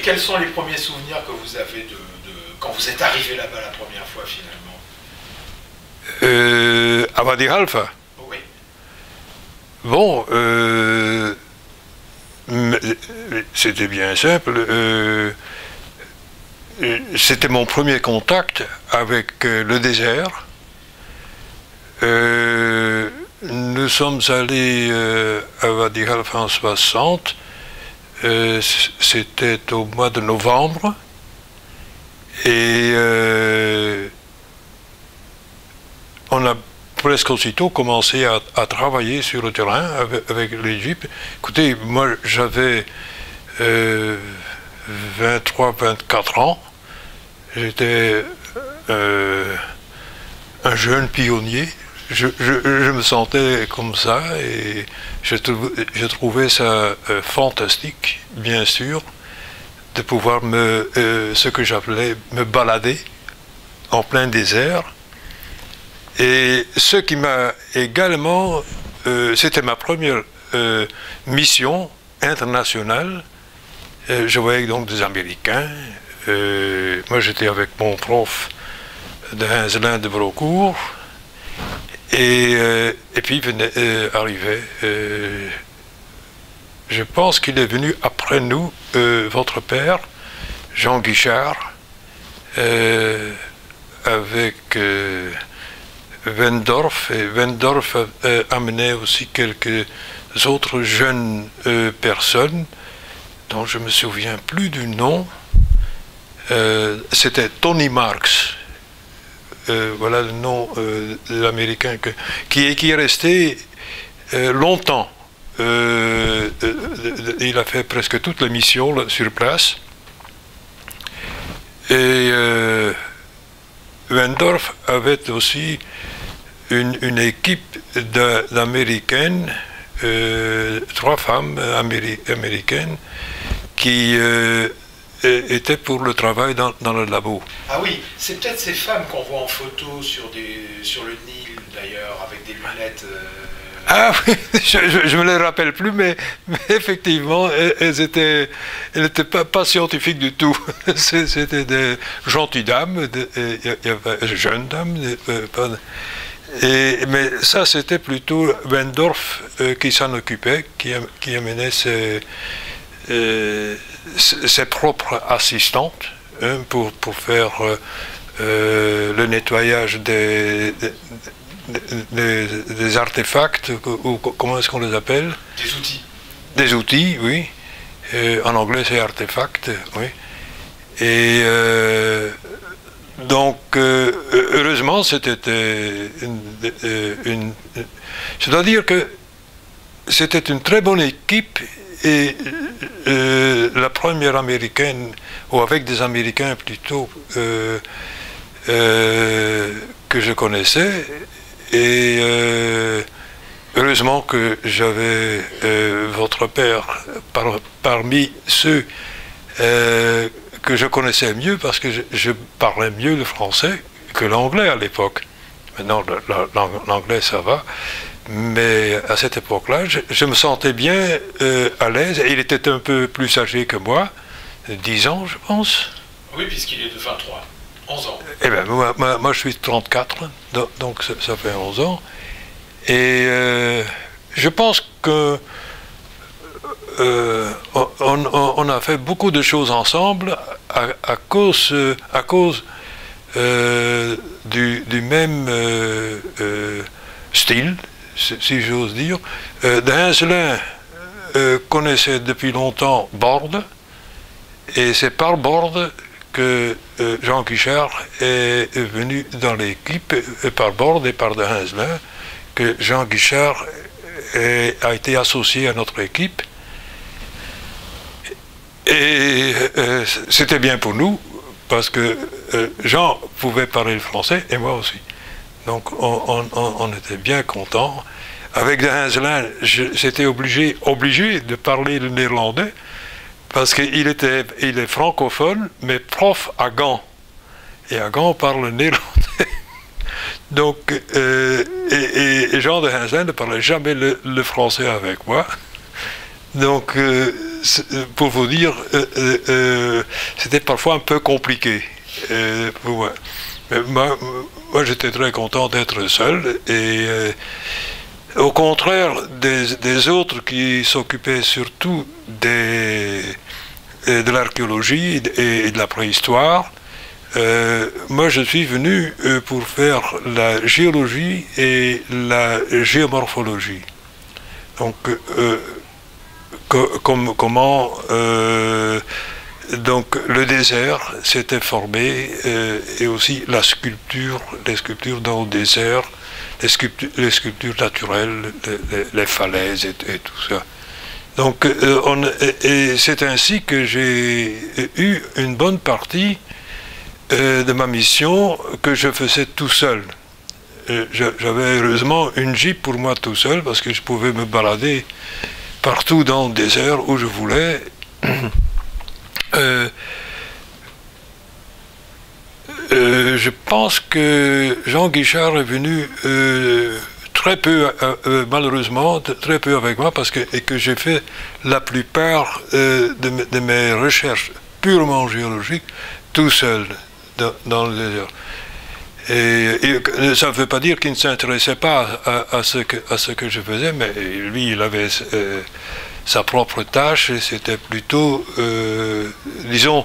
quels sont les premiers souvenirs que vous avez quand vous êtes arrivé là-bas la première fois finalement? À Wadi Halfa. Oui. Bon, c'était bien simple. C'était mon premier contact avec le désert. Nous sommes allés à Wadi Halfa en 60. C'était au mois de novembre. Et on a presque aussitôt commencé à travailler sur le terrain avec les jeeps. Écoutez, moi j'avais 23-24 ans. J'étais un jeune pionnier. Je me sentais comme ça et je trouvais ça fantastique, bien sûr, de pouvoir ce que j'appelais me balader en plein désert. Et ce qui m'a également, c'était ma première mission internationale. Je voyais donc des Américains. Moi j'étais avec mon prof de Hinzelin de Brocourt. Et puis arrivait, je pense qu'il est venu après nous, votre père, Jean Guichard, avec Wendorf, et Wendorf amenait aussi quelques autres jeunes personnes, dont je ne me souviens plus du nom. C'était Tony Marks. Voilà le nom de l'Américain qui est resté longtemps. Il a fait presque toute la mission là, sur place. Et Wendorf avait aussi une équipe d'Américaines, 3 femmes américaines qui étaient pour le travail dans le labo. Ah oui, c'est peut-être ces femmes qu'on voit en photo sur le Nil d'ailleurs, avec des lunettes. Ah oui, je ne me les rappelle plus, mais effectivement, elles n'étaient pas scientifiques du tout. C'était des gentilles dames, jeunes dames. Mais ça, c'était plutôt Wendorf qui s'en occupait, qui amenait ses propres assistantes pour faire le nettoyage des artefacts, ou comment est-ce qu'on les appelle? Des outils. Des outils, oui. En anglais, c'est artefacts, oui. Et donc, heureusement, c'était je dois dire que c'était une très bonne équipe. Et la première américaine, ou avec des Américains plutôt, que je connaissais, et heureusement que j'avais votre père parmi ceux que je connaissais mieux, parce que je parlais mieux le français que l'anglais à l'époque. Maintenant, l'anglais, ça va. Mais à cette époque-là, je me sentais bien à l'aise. Il était un peu plus âgé que moi, 10 ans, je pense. Oui, puisqu'il est de 23, 11 ans. Eh bien, moi je suis de 34, donc ça fait 11 ans. Et je pense que on a fait beaucoup de choses ensemble à cause du même style, si j'ose dire. De Hinzelin connaissait depuis longtemps Borde, et c'est par Borde que Jean Guichard est venu dans l'équipe, par Borde et par de Hinzelin, que Jean Guichard a été associé à notre équipe. Et c'était bien pour nous, parce que Jean pouvait parler le français, et moi aussi. Donc on était bien contents. Avec de Hinzelin, j'étais obligé de parler le néerlandais, parce qu'il est francophone, mais prof à Gand. Et à Gand, on parle le néerlandais. Donc, et Jean de Hinzelin ne parlait jamais le français avec moi. Donc, pour vous dire, c'était parfois un peu compliqué pour moi. Mais moi j'étais très content d'être seul, et au contraire des autres qui s'occupaient surtout de l'archéologie et de la préhistoire, moi je suis venu pour faire la géologie et la géomorphologie. Donc comment donc le désert s'était formé, et aussi la sculpture, les sculptures dans le désert, les sculptures naturelles, les falaises et tout ça. Donc et c'est ainsi que j'ai eu une bonne partie de ma mission que je faisais tout seul. J'avais heureusement une Jeep pour moi tout seul, parce que je pouvais me balader partout dans le désert où je voulais. Je pense que Jean Guichard est venu très peu, malheureusement, très peu avec moi, et que j'ai fait la plupart de mes recherches purement géologiques tout seul dans le désert. Et ça ne veut pas dire qu'il ne s'intéressait pas à ce que je faisais, mais lui, il avait sa propre tâche, et c'était plutôt, disons,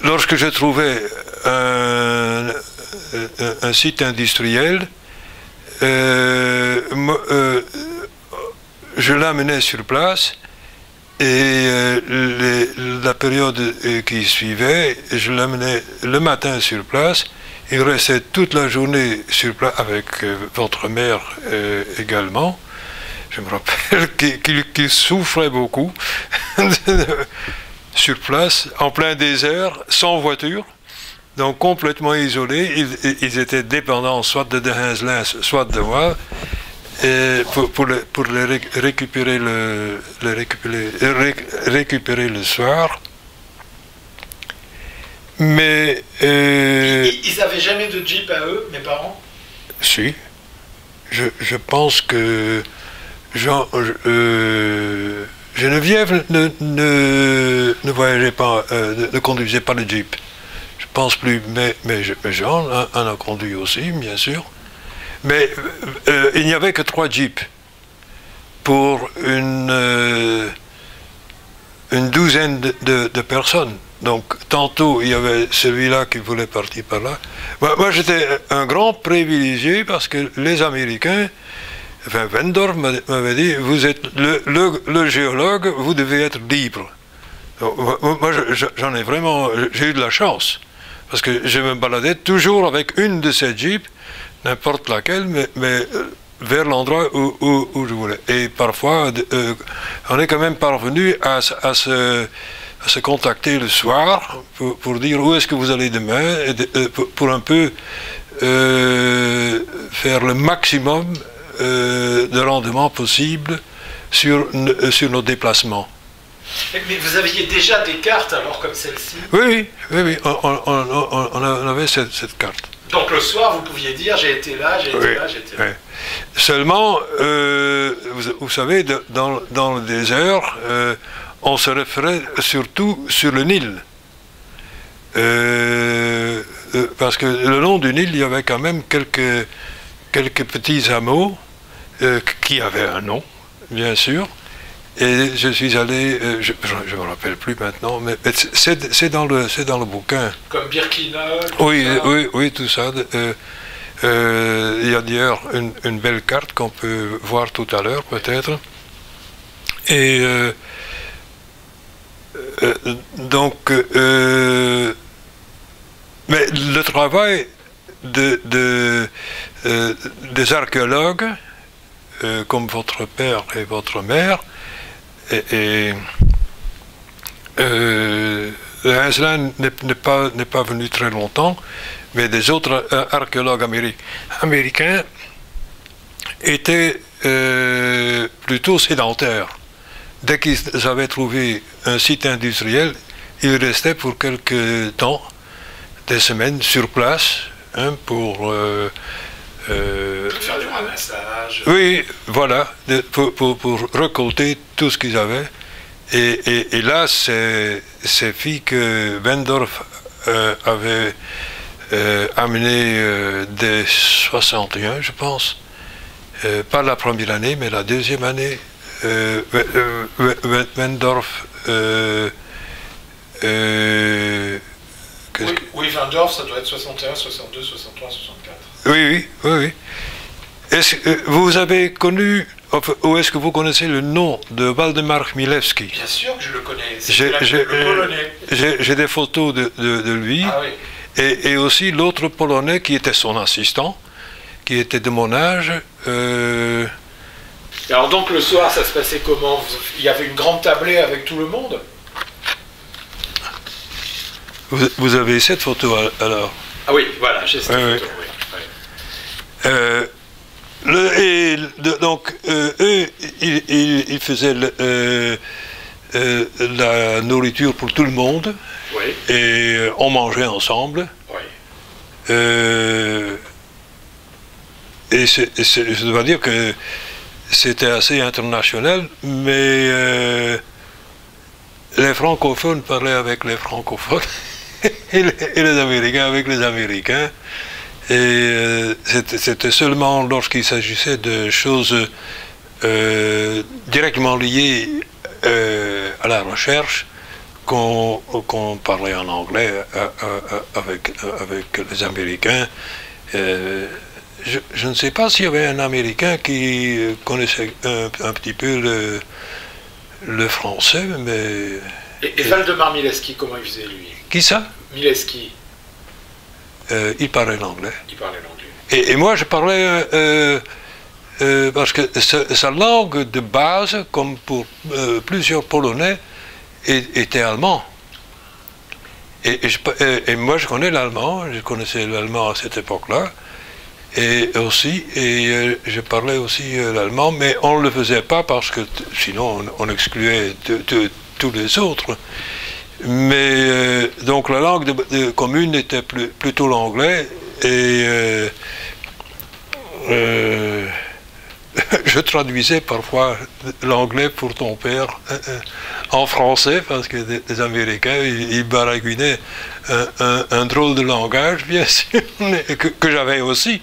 lorsque je trouvais un site industriel, je l'amenais sur place, et la période qui suivait, je l'amenais le matin sur place. Il restait toute la journée sur place avec votre mère également. Je me rappelle qu'il souffrait beaucoup sur place, en plein désert, sans voiture, donc complètement isolés. Ils étaient dépendants soit de Hinzelin, soit de moi, et pour les récupérer récupérer le soir. Mais ils n'avaient jamais de Jeep à eux, mes parents? Si. Je pense que Geneviève ne voyageait pas, ne conduisait pas le Jeep. Je pense plus, mais Jean en a conduit aussi, bien sûr. Mais il n'y avait que 3 Jeeps pour une douzaine de personnes. Donc, tantôt, il y avait celui-là qui voulait partir par là. Moi j'étais un grand privilégié, parce que les Américains, enfin, Wendorf m'avait dit, vous êtes le géologue, vous devez être libre. Donc, moi, j'en ai vraiment, j'ai eu de la chance, parce que je me baladais toujours avec une de ces jeeps, n'importe laquelle, mais vers l'endroit où je voulais. Et parfois, on est quand même parvenu à se contacter le soir pour dire où est-ce que vous allez demain, et pour un peu faire le maximum de rendement possible sur nos déplacements. Mais vous aviez déjà des cartes alors comme celle-ci? Oui, on avait cette carte. Donc le soir, vous pouviez dire j'ai été là, j'ai été là, j'ai été là. Oui. Seulement, vous savez, dans le désert, on se référait surtout sur le Nil. Parce que le long du Nil, il y avait quand même quelques petits hameaux qui avaient un nom, bien sûr. Et je suis allé, je ne me rappelle plus maintenant, mais c'est dans le bouquin. Comme Birkinol. Oui, tout ça. Il y a d'ailleurs une belle carte qu'on peut voir tout à l'heure, peut-être. Et donc, mais le travail des archéologues, comme votre père et votre mère, Hinzelin n'est pas venu très longtemps, mais des autres archéologues américains étaient plutôt sédentaires. Dès qu'ils avaient trouvé un site industriel, ils restaient pour quelque temps, des semaines, sur place, pour faire du ramassage. Oui, voilà, pour récolter tout ce qu'ils avaient Et là, c'est ces filles que Wendorf avait amenées dès 61, je pense. Pas la première année, mais la deuxième année. Wendorf. Oui, Wendorf, ça doit être 61, 62, 63, 64. Oui. Vous avez connu, ou est-ce que vous connaissez le nom de Waldemar Chmielewski? Bien sûr que je le connais, c'est le Polonais. J'ai des photos de lui, Ah oui. et aussi l'autre Polonais qui était son assistant, qui était de mon âge. Alors donc le soir, ça se passait comment? Il y avait une grande tablée avec tout le monde? Vous avez cette photo alors? Ah oui, voilà, j'ai cette photo, oui. Donc, eux, ils faisaient la nourriture pour tout le monde, Oui. et on mangeait ensemble. Oui. Et je dois dire que c'était assez international, mais les francophones parlaient avec les francophones et les Américains avec les Américains. Et c'était seulement lorsqu'il s'agissait de choses directement liées à la recherche qu'on parlait en anglais avec les Américains. Je ne sais pas s'il y avait un Américain qui connaissait un petit peu le français, mais... Et Waldemar Chmielewski, comment il faisait, lui? Qui ça? Chmielewski. Il parlait l'anglais. Il parlait l'anglais. Et moi, je parlais... parce que sa langue de base, comme pour plusieurs Polonais, était allemand. Et moi, je connais l'allemand, je connaissais l'allemand à cette époque-là. Et je parlais aussi l'allemand, mais on ne le faisait pas parce que sinon on excluait tous les autres. Mais donc la langue commune était plutôt l'anglais, et je traduisais parfois l'anglais pour ton père en français, parce que les Américains, ils baragouinaient un drôle de langage, bien sûr, mais que j'avais aussi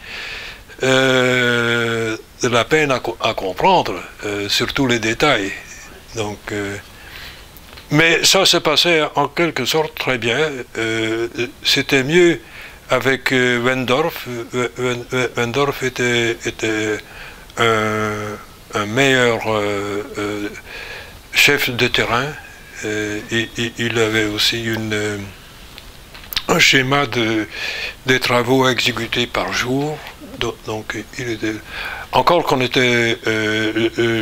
de la peine à comprendre, surtout les détails. Donc, mais ça se passait en quelque sorte très bien. C'était mieux avec Wendorf. Wendorf était un meilleur chef de terrain. Il avait aussi un schéma des travaux exécutés par jour. Donc, encore qu'on était,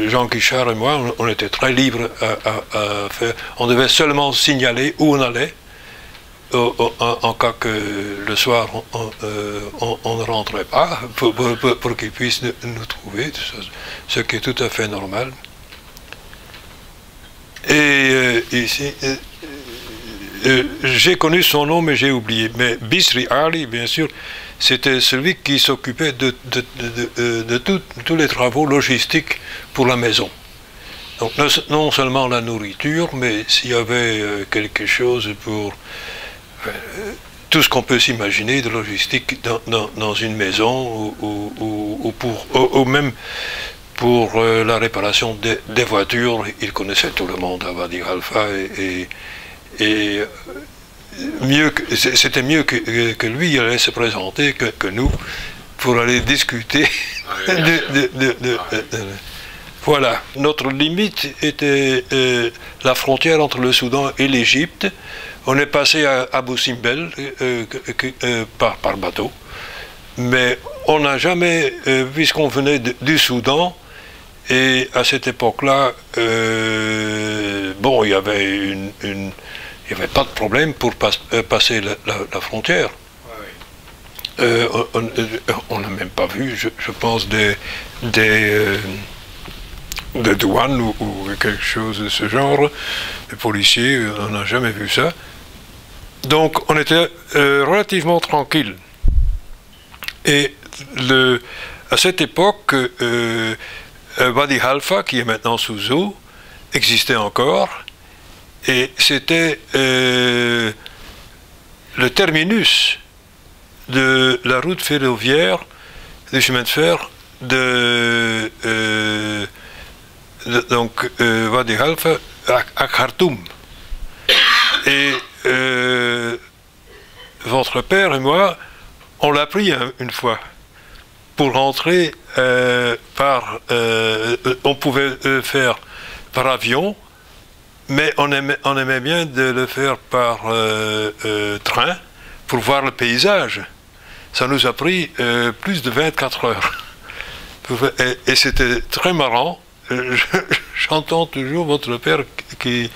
Jean Guichard et moi, on était très libres à faire. On devait seulement signaler où on allait, en cas que le soir on ne rentrait pas, pour qu'ils puissent nous trouver, ce qui est tout à fait normal. Et ici, j'ai connu son nom, mais j'ai oublié. Mais Bisri Ali, bien sûr, c'était celui qui s'occupait de tous les travaux logistiques pour la maison. Donc non seulement la nourriture, mais s'il y avait quelque chose pour tout ce qu'on peut s'imaginer de logistique dans une maison, ou même pour la réparation des voitures. Il connaissait tout le monde à Wadi Halfa, et c'était mieux que lui, il allait se présenter que nous pour aller discuter. Voilà. Notre limite était la frontière entre le Soudan et l'Égypte. On est passé à Abu Simbel par bateau, mais on n'a jamais, puisqu'on venait du Soudan, et à cette époque-là, bon, il y avait il n'y avait pas de problème pour passer la frontière. On n'a même pas vu, je pense, des douanes ou quelque chose de ce genre. Les policiers, on n'a jamais vu ça. Donc on était relativement tranquille. Et à cette époque, Wadi Halfa, qui est maintenant sous eau, existait encore. Et c'était le terminus de la route ferroviaire, du chemin de fer donc Wadi Halfa à Khartoum. Et votre père et moi, on l'a pris une fois pour rentrer on pouvait faire par avion, mais on aimait bien de le faire par train pour voir le paysage. Ça nous a pris plus de 24 heures. Et c'était très marrant. J'entends toujours votre père qui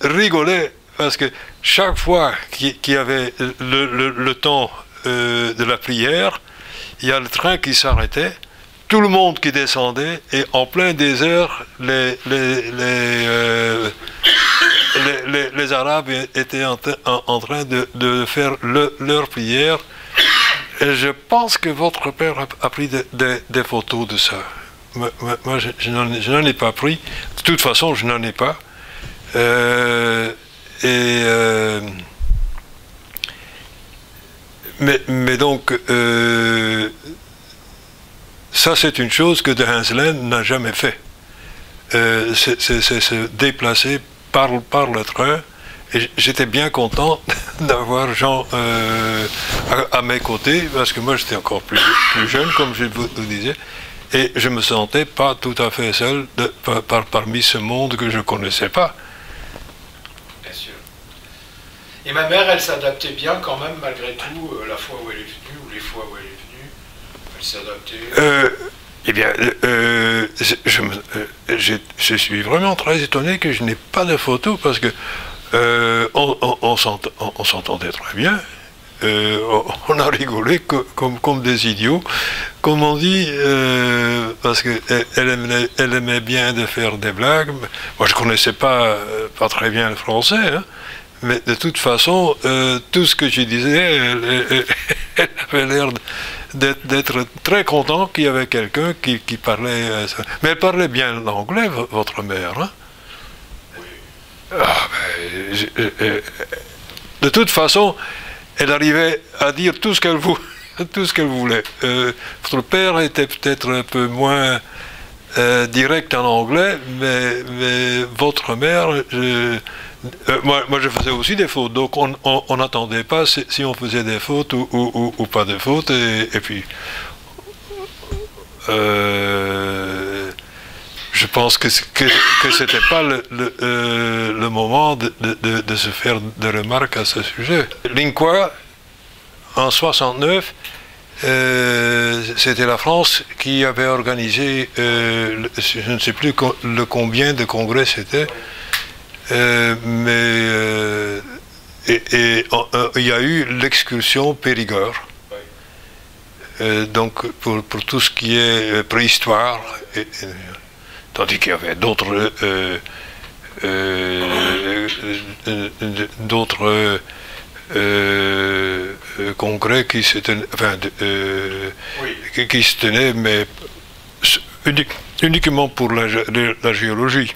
rigolait parce que chaque fois qu'il y avait le temps de la prière, il y a le train qui s'arrêtait, tout le monde qui descendait, et en plein désert, les Arabes étaient en train de faire leur prière. Et je pense que votre père a pris des photos de ça. Moi, je n'en ai pas pris. De toute façon, je n'en ai pas. Mais donc, ça c'est une chose que de Heinzlen n'a jamais fait. C'est se déplacer par le train. Et j'étais bien content d'avoir Jean à mes côtés, parce que moi j'étais encore plus jeune, comme je vous disais, et je me sentais pas tout à fait seul parmi ce monde que je ne connaissais pas. Bien sûr. Et ma mère, elle s'adaptait bien quand même, malgré tout, la fois où elle est venue, ou les fois où elle est venue, elle s'adaptait. Eh bien, je suis vraiment très étonné que je n'ai pas de photos, parce que on s'entendait très bien. On a rigolé comme des idiots, comme on dit, parce qu'elle aimait bien de faire des blagues. Moi, je ne connaissais pas très bien le français, hein, mais de toute façon, tout ce que je disais, elle avait l'air d'être très content qu'il y avait quelqu'un qui parlait. Mais elle parlait bien l'anglais, votre mère, hein? Ah, de toute façon, elle arrivait à dire tout ce qu'elle voulait. Votre père était peut-être un peu moins direct en anglais, mais votre mère, moi je faisais aussi des fautes, donc on n'attendait pas si on faisait des fautes ou pas de fautes, et puis je pense que c'était pas le moment de se faire des remarques à ce sujet. L'INCWA, en 69, c'était la France qui avait organisé, je ne sais plus combien de congrès c'était, mais il y a eu l'excursion Périgord. Donc pour tout ce qui est préhistoire, tandis qu'il y avait d'autres congrès qui se tenaient, mais uniquement pour la géologie.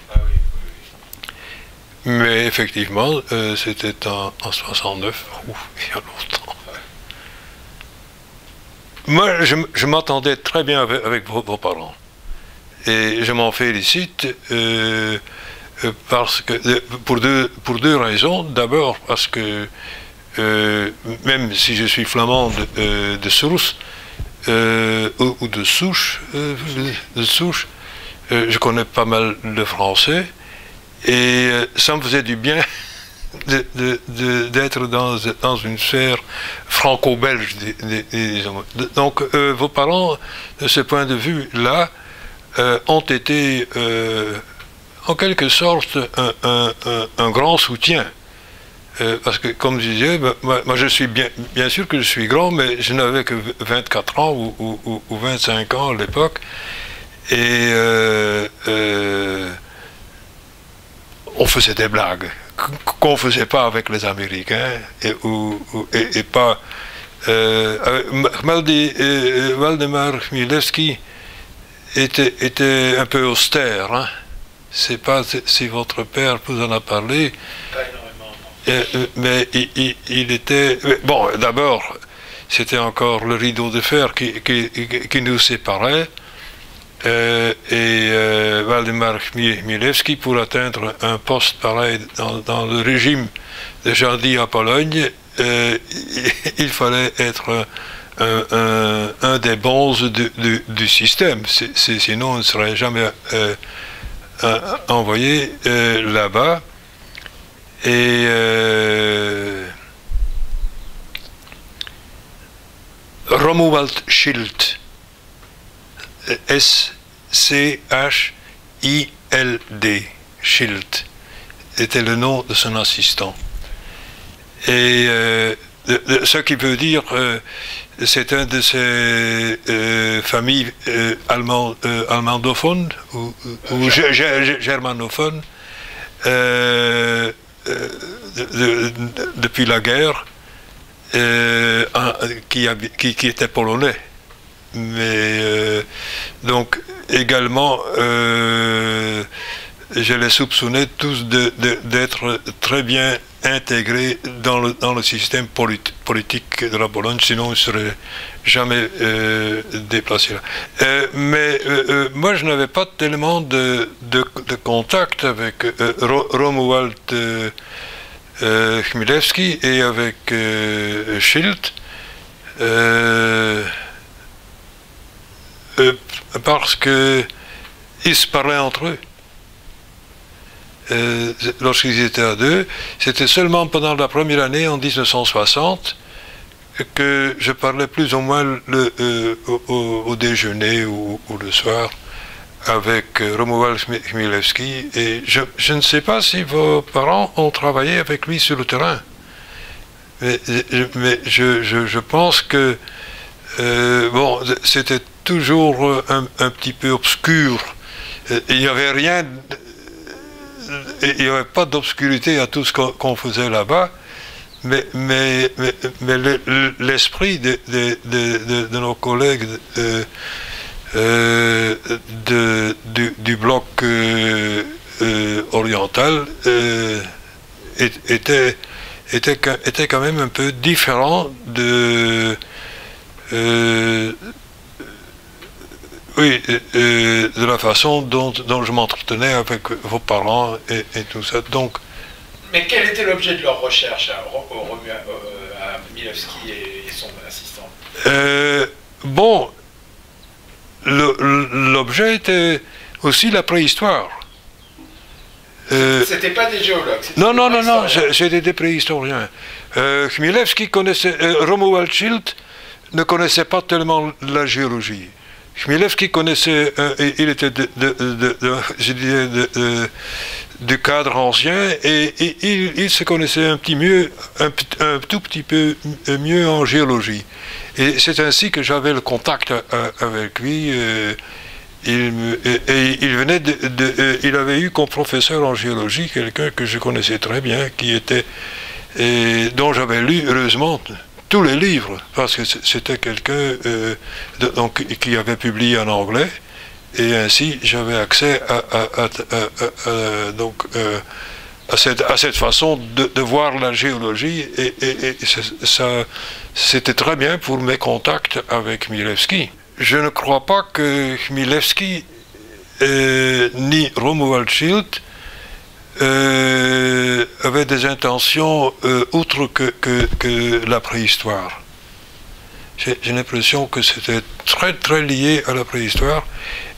Mais effectivement, c'était en 69, il y a longtemps. Moi, je m'entendais très bien avec vos parents. Et je m'en félicite parce que, pour deux raisons. D'abord parce que même si je suis flamand de source ou de souche, je connais pas mal le français, et ça me faisait du bien d'être dans une sphère franco-belge, disons. Donc vos parents, de ce point de vue-là, ont été en quelque sorte un grand soutien. Parce que, comme je disais, moi je suis bien sûr que je suis grand, mais je n'avais que 24 ans ou 25 ans à l'époque. Et on faisait des blagues qu'on ne faisait pas avec les Américains, et pas... Waldemar Chmielewski était un peu austère, hein. sais pas si votre père vous en a parlé. Pas énormément, non. Mais il était... Bon, d'abord, c'était encore le rideau de fer qui nous séparait. Waldemar Chmielewski, pour atteindre un poste pareil dans le régime de Jandy en Pologne, il fallait être un des bons du système. Sinon, on ne serait jamais envoyé là-bas. Et Romuald Schild, S-C-H-I-L-D, Schild, était le nom de son assistant. Et ce qui veut dire, c'est un de ces familles allemandophones ou germanophones depuis la guerre, qui était polonais. Mais donc également, je les soupçonnais tous d'être très bien intégrés dans le système politique de la Pologne, sinon ils ne seraient jamais déplacés là. Mais moi, je n'avais pas tellement de contact avec Romuald Chmielewski et avec Schild, parce qu'ils se parlaient entre eux. Lorsqu'ils étaient à deux, c'était seulement pendant la première année, en 1960, que je parlais plus ou moins au déjeuner ou le soir avec Romuald Chmielewski. Et je ne sais pas si vos parents ont travaillé avec lui sur le terrain. Mais je pense que bon, c'était toujours un petit peu obscur. Il n'y avait rien, il n'y avait pas d'obscurité à tout ce qu'on faisait là-bas, mais l'esprit de nos collègues du bloc oriental était quand même un peu différent de la façon dont je m'entretenais avec vos parents et tout ça. Donc, mais quel était l'objet de leur recherche à Chmielewski et son assistant? Bon, l'objet était aussi la préhistoire. C'était pas des géologues? Non, c'était des préhistoriens. Chmielewski connaissait, Romuald Schild ne connaissait pas tellement la géologie. Chmielewski connaissait, il était du cadre ancien, et il se connaissait un tout petit peu mieux en géologie. Et c'est ainsi que j'avais le contact avec lui. Il avait eu comme professeur en géologie quelqu'un que je connaissais très bien, dont j'avais lu, heureusement, tous les livres, parce que c'était quelqu'un qui avait publié en anglais, et ainsi j'avais accès à cette façon de voir la géologie, et ça, c'était très bien pour mes contacts avec Chmielewski. Je ne crois pas que Chmielewski ni Romuald Schild avaient des intentions outre que la préhistoire. J'ai l'impression que c'était très très lié à la préhistoire,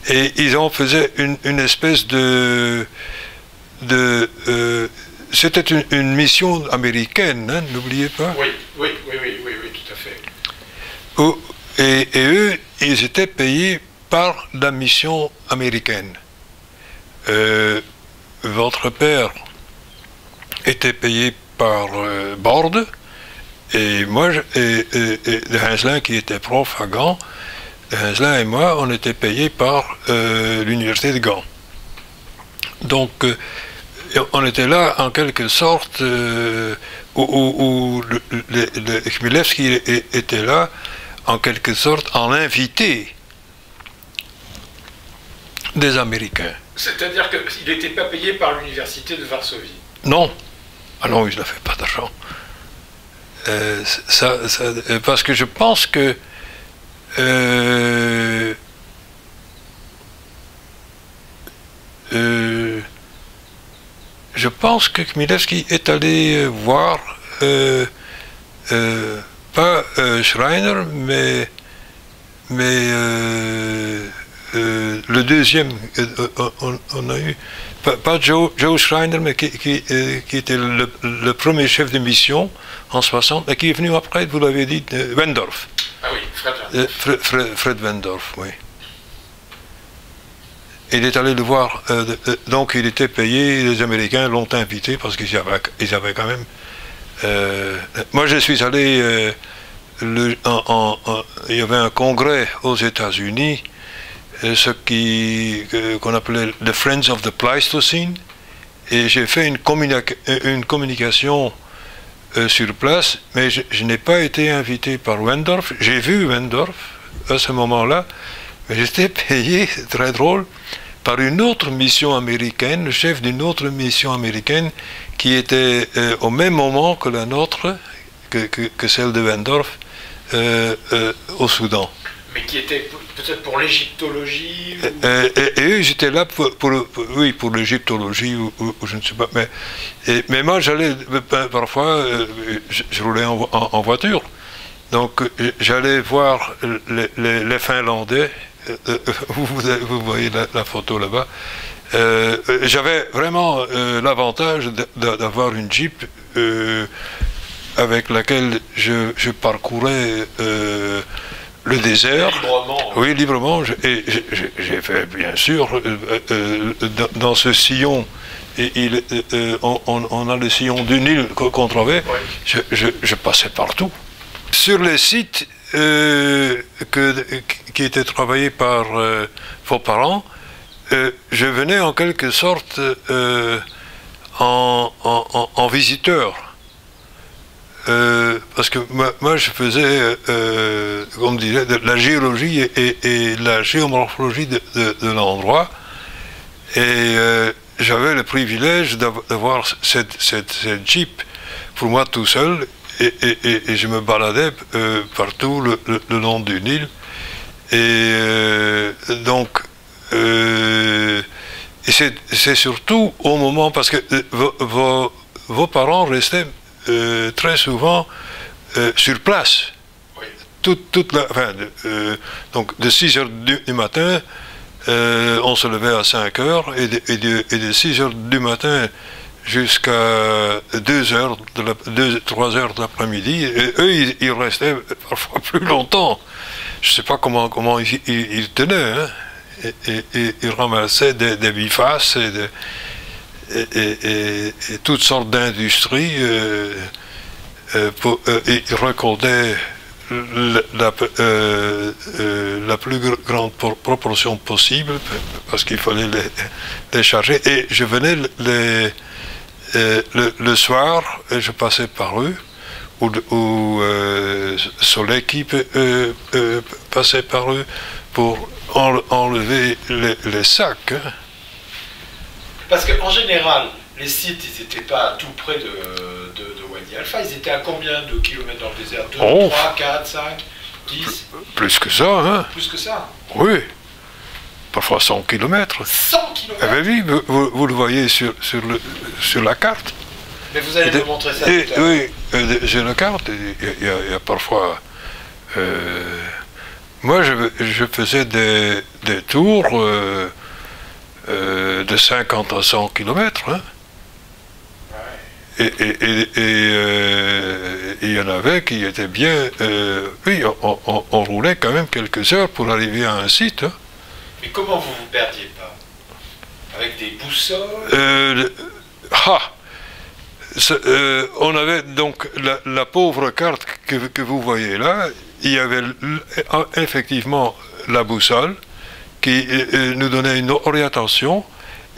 et ils en faisaient une espèce c'était une mission américaine, hein, n'oubliez pas. Oui, tout à fait. Et eux, ils étaient payés par la mission américaine. Votre père était payé par Borde, et moi, de Hinzelin, qui était prof à Gand, de Hinzelin et moi, on était payés par l'université de Gand. Donc, on était là, en quelque sorte, où Chmielewski était là, en quelque sorte, en invité des Américains. C'est-à-dire qu'il n'était pas payé par l'université de Varsovie? Non. Ah non, il n'avait pas d'argent. Parce que je pense que je pense que Chmielewski est allé voir pas Schreiner, mais le deuxième, on a eu, pas Joe Schreiner, mais qui était le premier chef de mission en 60, mais qui est venu après, vous l'avez dit, Wendorf. Ah oui, Fred Wendorf. Fred Wendorf, oui. Il est allé le voir, donc il était payé, les Américains l'ont invité parce qu'ils avaient quand même... moi je suis allé, il y avait un congrès aux États-Unis, ce qu'on appelait the Friends of the Pleistocene, et j'ai fait une communication sur place, mais je n'ai pas été invité par Wendorf. J'ai vu Wendorf à ce moment-là, mais j'étais payé, c'est très drôle, par une autre mission américaine, le chef d'une autre mission américaine qui était au même moment que la nôtre, que celle de Wendorf, au Soudan. Mais qui était peut-être pour l'égyptologie et eux, j'étais là pour l'égyptologie, ou je ne sais pas. Mais moi, j'allais, parfois, je roulais en voiture. Donc, j'allais voir les Finlandais. Vous voyez la photo là-bas. J'avais vraiment l'avantage d'avoir une Jeep avec laquelle je parcourais le désert. Librement. Oui, librement. Et j'ai fait, bien sûr, dans ce sillon, on a le sillon du Nil qu'on trouvait, oui. Je passais partout. Sur les sites qui étaient travaillés par vos parents, je venais en quelque sorte en visiteur. Parce que moi je faisais, comme on dirait, de la géologie et la géomorphologie de l'endroit. Et j'avais le privilège d'avoir cette Jeep pour moi tout seul. Et je me baladais partout le long du Nil. Et donc, c'est surtout au moment, parce que vos parents restaient très souvent sur place. Oui. Donc de 6 heures du matin, on se levait à 5 heures, et de 6 heures du matin jusqu'à 3 heures de l'après-midi, et eux, ils restaient parfois plus longtemps. Je ne sais pas comment ils tenaient, hein. Et ils ramassaient des bifaces et toutes sortes d'industries, et ils recordaient la plus grande proportion possible, parce qu'il fallait les charger, et je venais le soir, je passais par eux, ou Soleil passait par eux pour enlever les sacs. Hein. Parce qu'en général, les sites, ils n'étaient pas tout près de Wadi Halfa, ils étaient à combien de kilomètres dans le désert? 2, 3, 4, 5, 10? Plus que ça, hein. Plus que ça? Oui. Parfois 100 km. 100 km? Eh bien oui, vous le voyez sur la carte. Mais vous allez me montrer ça tout à l'heure. Oui, j'ai la carte, il y a parfois... moi, je faisais des tours de 50 à 100 km. Hein. Ouais. Et il y en avait qui étaient bien... oui, on roulait quand même quelques heures pour arriver à un site. Hein. Mais comment vous vous perdiez pas? Avec des boussoles? On avait donc la pauvre carte que vous voyez là. Il y avait effectivement la boussole qui nous donnait une orientation,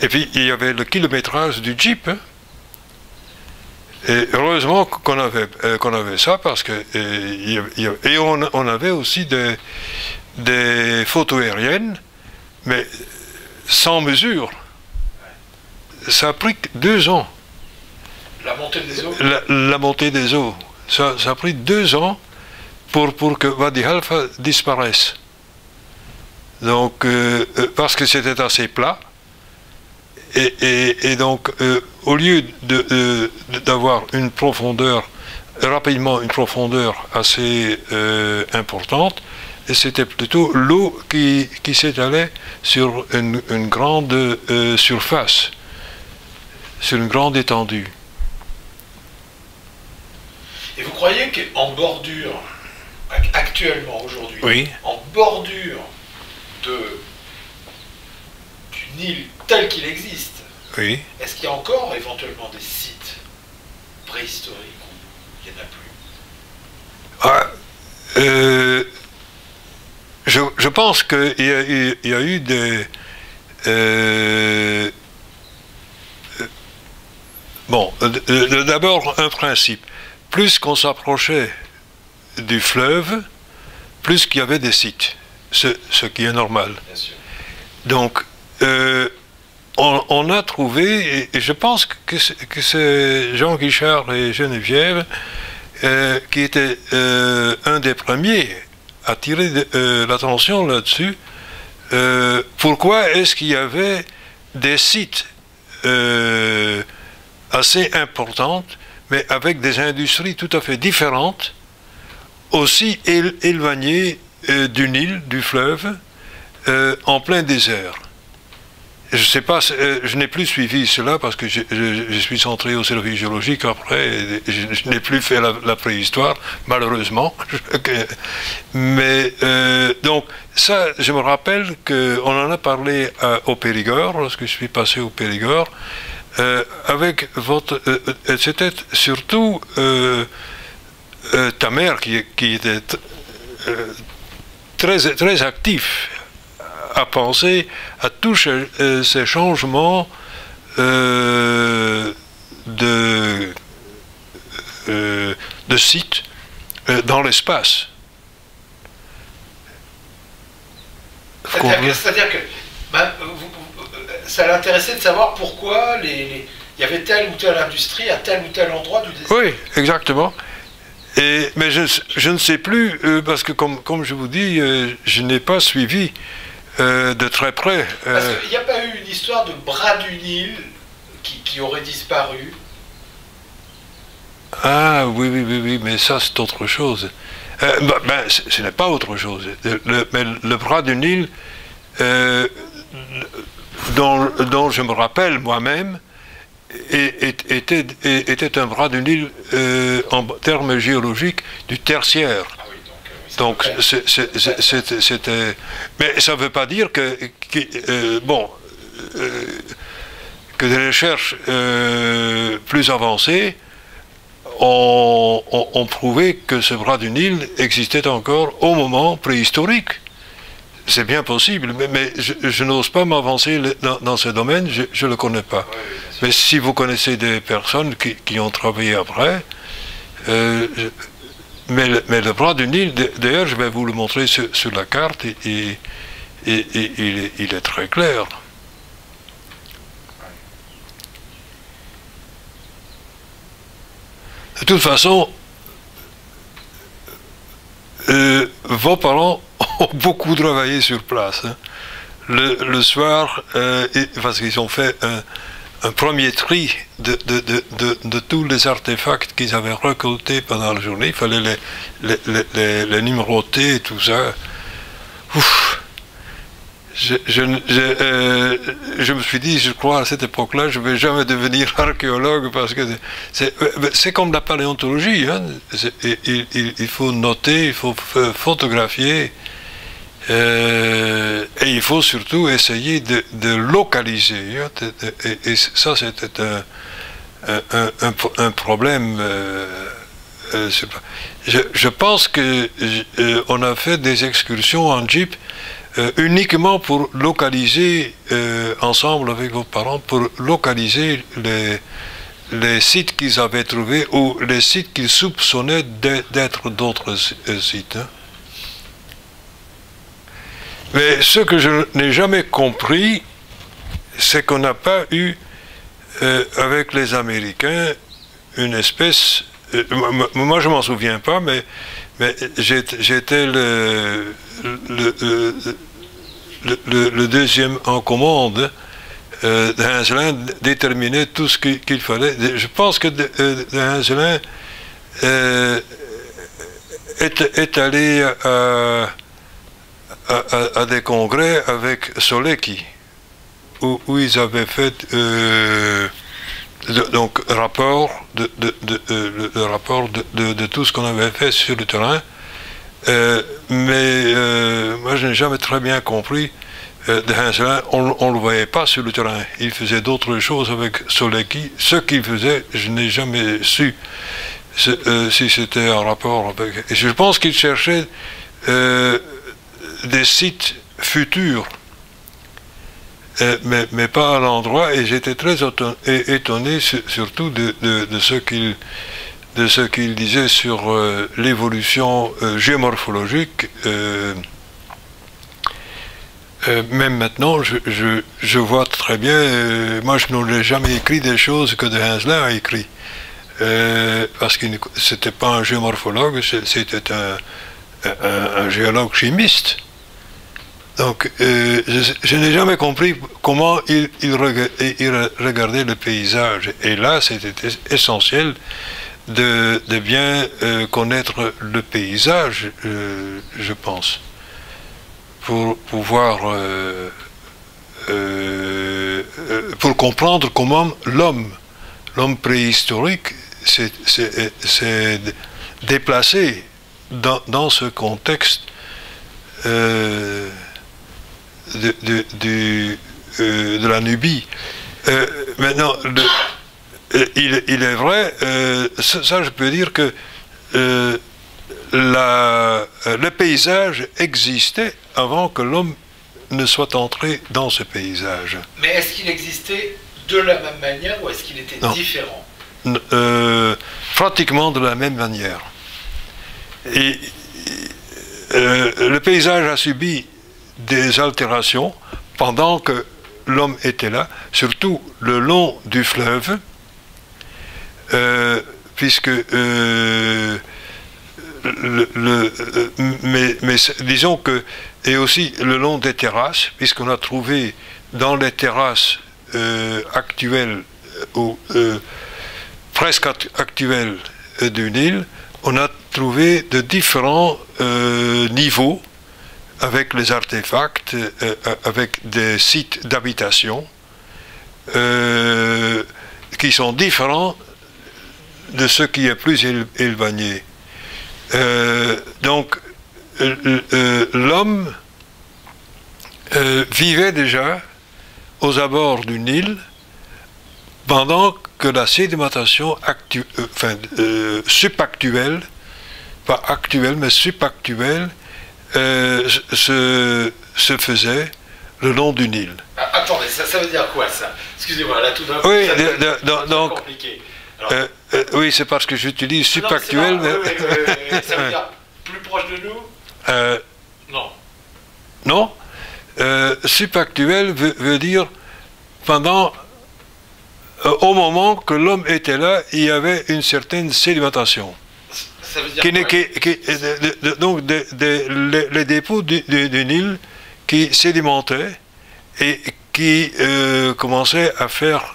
et puis il y avait le kilométrage du Jeep. Hein. Et heureusement qu'on avait ça, parce que et on avait aussi des photos aériennes, mais sans mesure. ça a pris 2 ans. La montée des eaux. La montée des eaux. Ça a pris 2 ans pour que Wadi Halfa disparaisse. Donc, parce que c'était assez plat. Et donc, au lieu d'avoir une profondeur, rapidement une profondeur assez importante, c'était plutôt l'eau qui s'étalait sur une grande surface, sur une grande étendue. Et vous croyez qu'en bordure, actuellement, aujourd'hui, oui. En bordure du Nil tel qu'il existe, oui. Est-ce qu'il y a encore éventuellement des sites préhistoriques où il n'y en a plus? Je pense qu'il y a eu des... bon, d'abord un principe. Plus qu'on s'approchait du fleuve, plus qu'il y avait des sites, ce qui est normal. Bien sûr. Donc, on a trouvé, et je pense que c'est Jean Guichard et Geneviève qui étaient un des premiers à tirer l'attention là-dessus. Pourquoi est-ce qu'il y avait des sites assez importants, mais avec des industries tout à fait différentes, aussi éloignées du Nil, du fleuve, en plein désert. Je sais pas, je n'ai plus suivi cela parce que je suis centré au service géologique après, je n'ai plus fait la préhistoire, malheureusement. Mais donc, ça, je me rappelle qu'on en a parlé au Périgord, lorsque je suis passé au Périgord, avec votre... c'était surtout ta mère qui était très actif à penser à tous ces changements de sites dans l'espace. C'est-à-dire que ça l'intéressait de savoir pourquoi il y avait telle ou telle industrie à tel ou tel endroit du désert. Oui, exactement. Mais je ne sais plus, parce que comme je vous dis, je n'ai pas suivi de très près. Parce qu'il n'y a pas eu une histoire de bras du Nil qui aurait disparu. Ah oui, mais ça c'est autre chose. Ce n'est pas autre chose. Mais le bras du Nil, dont je me rappelle moi-même, était un bras du Nil en termes géologiques du tertiaire. Ah oui, donc c'était... Mais ça ne veut pas dire que des recherches plus avancées ont prouvé que ce bras du Nil existait encore au moment préhistorique. C'est bien possible, mais je n'ose pas m'avancer dans ce domaine, je ne le connais pas. Oui, mais si vous connaissez des personnes qui ont travaillé après, mais le bras du Nil, d'ailleurs, je vais vous le montrer sur la carte, et il est très clair. De toute façon, vos parents ont beaucoup travaillé sur place. Hein. Le soir, parce qu'ils ont fait un premier tri de tous les artefacts qu'ils avaient récoltés pendant la journée. Il fallait les numéroter et tout ça. Ouf. Je me suis dit, je crois à cette époque-là, je ne vais jamais devenir archéologue parce que c'est comme la paléontologie. Hein. Il faut noter, il faut photographier. Et il faut surtout essayer de localiser. Et ça, c'était un problème. Je pense qu'on a fait des excursions en jeep uniquement pour localiser, ensemble avec vos parents, pour localiser les sites qu'ils avaient trouvés ou les sites qu'ils soupçonnaient d'être d'autres sites. Hein. Mais ce que je n'ai jamais compris, c'est qu'on n'a pas eu avec les Américains une espèce... moi, je m'en souviens pas, mais j'étais le deuxième en commande. Hinzelin déterminait tout ce qu'il fallait. Je pense que Hinzelin est allé à des congrès avec Solecki, où ils avaient fait donc rapport le rapport de tout ce qu'on avait fait sur le terrain. Mais moi je n'ai jamais très bien compris de Hinzelin. On ne le voyait pas sur le terrain. Il faisait d'autres choses avec Solecki. Ce qu'il faisait, je n'ai jamais su si c'était en rapport avec... Et je pense qu'il cherchait des sites futurs, mais pas à l'endroit, et j'étais très étonné surtout de ce qu'il disait sur l'évolution géomorphologique. Même maintenant, je vois très bien, moi je n'aurais jamais écrit des choses que de Hinzelin a écrit, parce que c'était pas un géomorphologue, c'était un géologue chimiste. Donc, je n'ai jamais compris comment il regardait le paysage. Et là, c'était essentiel de bien connaître le paysage, je pense, pour pouvoir, pour comprendre comment l'homme préhistorique s'est déplacé dans ce contexte de la Nubie. Maintenant, il est vrai, ça je peux dire que le paysage existait avant que l'homme ne soit entré dans ce paysage. Mais est-ce qu'il existait de la même manière ou est-ce qu'il était différent? Pratiquement de la même manière. Et le paysage a subi des altérations pendant que l'homme était là, surtout le long du fleuve, puisque mais disons que, et aussi le long des terrasses, puisqu'on a trouvé dans les terrasses actuelles, ou presque actuelles du Nil, on a trouvé de différents niveaux avec les artefacts, avec des sites d'habitation qui sont différents de ce qui est plus éloigné. Donc, l'homme vivait déjà aux abords du Nil pendant que la sédimentation subactuelle, pas actuelle mais subactuelle, se faisait le long du Nil. Attendez, ça veut dire quoi ça? Excusez-moi, là tout d'un coup, oui, donc, compliqué. Alors, oui, c'est parce que j'utilise subactuel. Non, mais... ça veut dire plus proche de nous? Non. Non. Subactuel veut dire pendant... au moment que l'homme était là, il y avait une certaine sédimentation. Ça veut dire donc les dépôts du Nil qui sédimentaient et qui commençaient à faire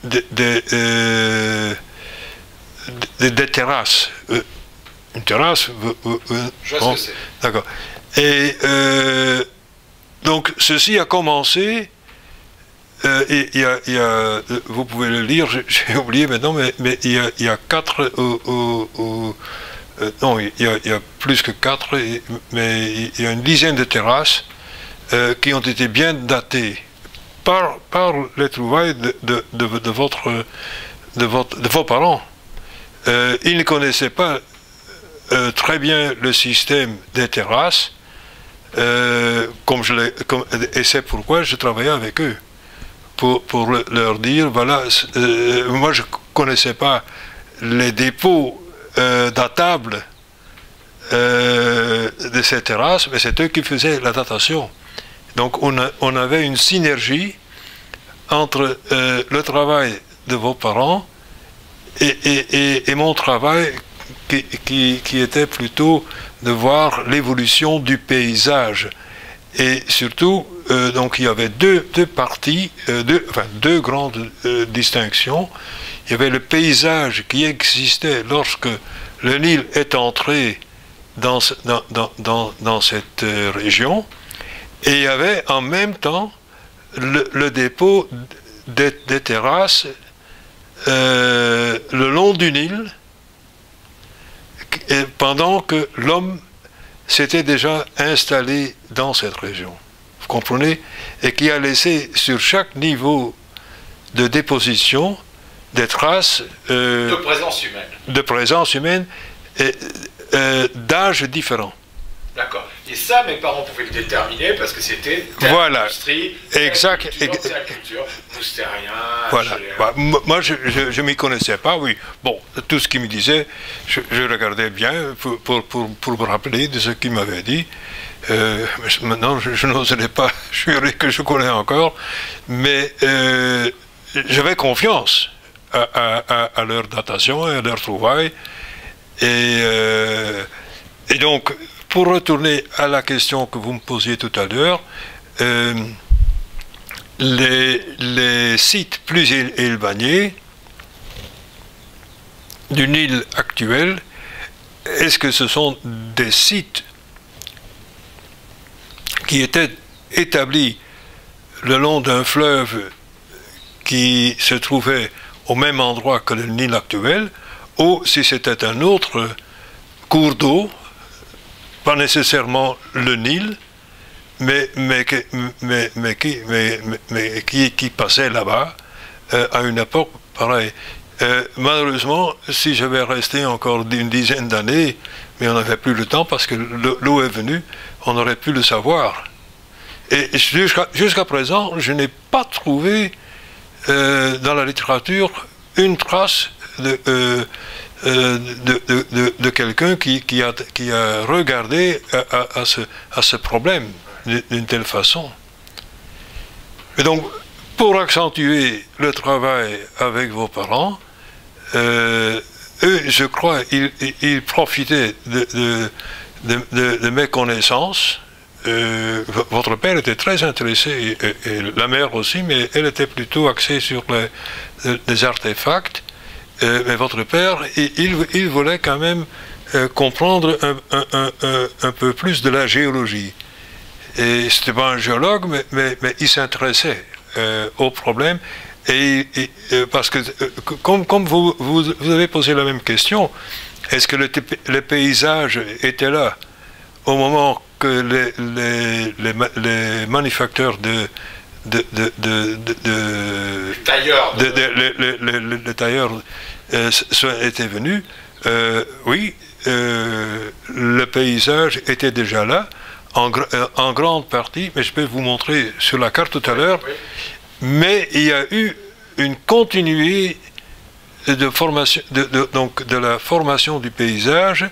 des terrasses. Une terrasse... je vois ce que c'est. D'accord. Et donc ceci a commencé... vous pouvez le lire, j'ai oublié maintenant, mais il y a 4, non, il y a plus que 4, mais il y a une dizaine de terrasses qui ont été bien datées par les trouvailles de vos parents. Ils ne connaissaient pas très bien le système des terrasses, et c'est pourquoi je travaillais avec eux. Pour leur dire, voilà, moi je ne connaissais pas les dépôts datables de ces terrasses, mais c'est eux qui faisaient la datation. Donc on avait une synergie entre le travail de vos parents et mon travail qui était plutôt de voir l'évolution du paysage. Et surtout, donc il y avait deux parties, deux grandes distinctions. Il y avait le paysage qui existait lorsque le Nil est entré dans cette région, et il y avait en même temps le dépôt des terrasses le long du Nil, pendant que l'homme s'était déjà installé dans cette région. Vous comprenez? Et qui a laissé sur chaque niveau de déposition des traces de présence humaine et d'âges différents. D'accord. Et ça, mes parents pouvaient le déterminer parce que c'était voilà. Industrie, exact. culture, moustérien, voilà. Bah, moi, je m'y connaissais pas, oui. Bon, tout ce qu'il me disait, je regardais bien pour me rappeler de ce qu'il m'avait dit. Maintenant, je n'oserais pas jurer que je connais encore, mais j'avais confiance à leur datation et à leur trouvaille. Et donc, pour retourner à la question que vous me posiez tout à l'heure, les sites plus éloignés du Nil actuel, est-ce que ce sont des sites qui étaient établis le long d'un fleuve qui se trouvait au même endroit que le Nil actuel, ou si c'était un autre cours d'eau, pas nécessairement le Nil, mais qui passait là-bas à une époque pareille. Malheureusement, si je vais rester encore une dizaine d'années, mais on n'avait plus le temps parce que l'eau est venue, on aurait pu le savoir. Et jusqu'à présent, je n'ai pas trouvé dans la littérature une trace de quelqu'un qui a regardé à ce problème d'une telle façon. Et donc, pour accentuer le travail avec vos parents, eux, je crois, ils profitaient de mes connaissances. Votre père était très intéressé, et la mère aussi, mais elle était plutôt axée sur les artefacts. Mais votre père, il voulait quand même comprendre un peu plus de la géologie. Et c'était pas un géologue, mais il s'intéressait au problème. Parce que, comme vous avez posé la même question, est-ce que le paysage était là au moment que les manufactures les tailleurs étaient venus? Oui, le paysage était déjà là, en grande partie, mais je peux vous montrer sur la carte tout à l'heure. Oui. Mais il y a eu une continuité de formation, donc de la formation du paysage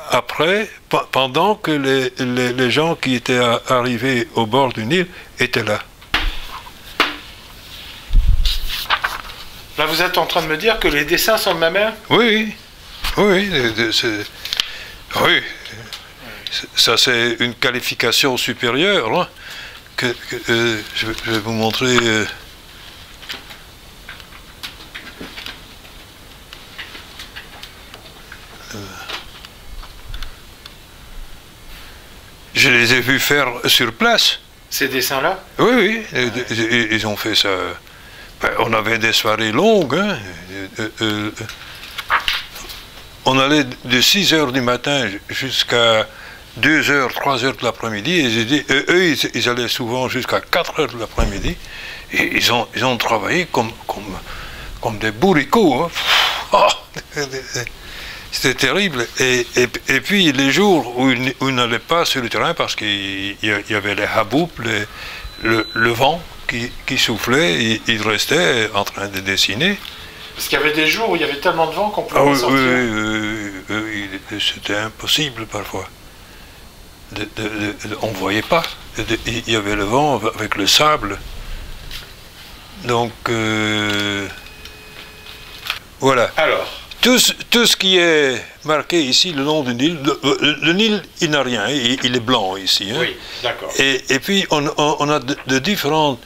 après, pendant que les gens qui étaient arrivés au bord du Nil étaient là. Là, vous êtes en train de me dire que les dessins sont de ma mère? Oui, oui, oui. Ça, c'est une qualification supérieure, hein, je vais vous montrer. Je les ai vus faire sur place. Ces dessins-là? Oui, oui, ils ont fait ça. On avait des soirées longues. Hein. On allait de 6 h du matin jusqu'à 2 h, 3 h de l'après-midi. Et eux, ils allaient souvent jusqu'à 4 h de l'après-midi. Et ils ont travaillé comme des bourricots. Hein. Oh, c'était terrible. Et puis les jours où ils n'allaient pas sur le terrain parce qu'il y avait les haboups, le vent qui soufflait, ils restaient en train de dessiner. Parce qu'il y avait des jours où il y avait tellement de vent qu'on pouvait pas sortir. Oui, c'était impossible parfois. On ne voyait pas. Il y avait le vent avec le sable. Donc, voilà. Alors, Tout ce qui est marqué ici, le long du Nil, le Nil, il n'a rien, il est blanc ici. Hein. oui, d'accord. Et puis, on a de différents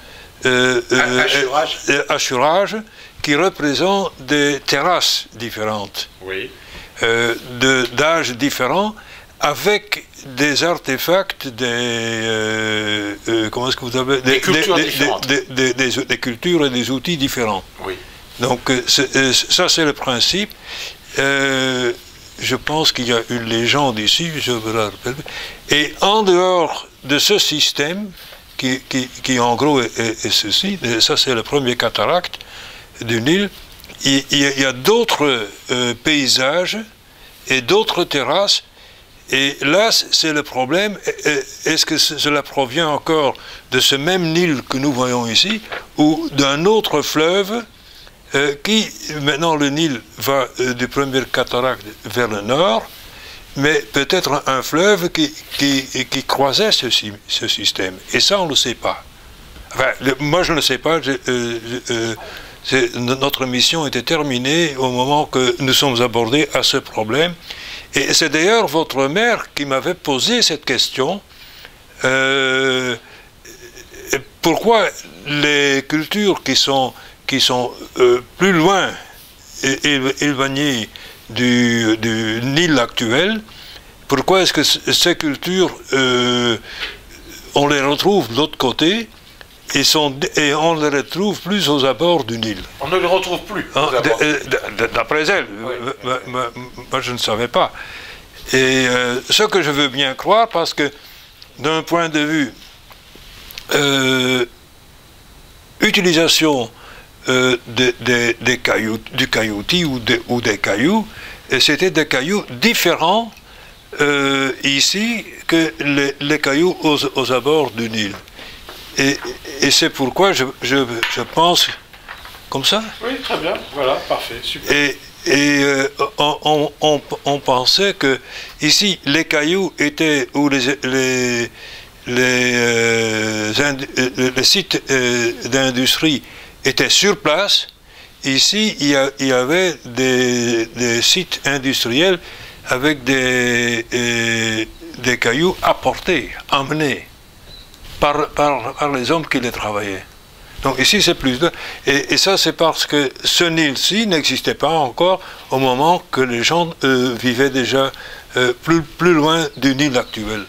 hachurages qui représentent des terrasses différentes, Oui. d'âges différents, avec des artefacts, comment est-ce que vous avez Des cultures différentes. Des cultures et des outils différents. Oui. Donc ça c'est le principe. Je pense qu'il y a une légende ici, je me la rappelle. Et en dehors de ce système, qui en gros est ceci, ça c'est le premier cataracte du Nil, il y a d'autres paysages et d'autres terrasses. Et là, c'est le problème. Est-ce que cela provient encore de ce même Nil que nous voyons ici, ou d'un autre fleuve qui, maintenant le Nil va du premier cataracte vers le nord, mais peut-être un fleuve qui croisait ce système. Et ça, on ne le sait pas. Enfin, moi, je ne le sais pas. Notre mission était terminée au moment que nous sommes abordés à ce problème. Et c'est d'ailleurs votre mère qui m'avait posé cette question. Pourquoi les cultures qui sont plus loin éloignées du Nil actuel, pourquoi est-ce que ces cultures, on les retrouve de l'autre côté et on ne les retrouve plus aux abords du Nil? On ne les retrouve plus. D'après elle, oui. moi je ne savais pas. Et ce que je veux bien croire, parce que d'un point de vue utilisation des cailloux, du cailloutis ou des cailloux, et c'était des cailloux différents ici que les cailloux aux abords du Nil. Et c'est pourquoi je pense comme ça. Oui, très bien, voilà, parfait, super. Et on pensait que ici les cailloux étaient, ou les sites d'industrie étaient sur place. Ici, il y avait des sites industriels avec des cailloux apportés, emmenés par les hommes qui les travaillaient. Donc ici, c'est plus de... Et ça, c'est parce que ce Nil-ci n'existait pas encore au moment que les gens vivaient déjà plus loin du Nil actuel.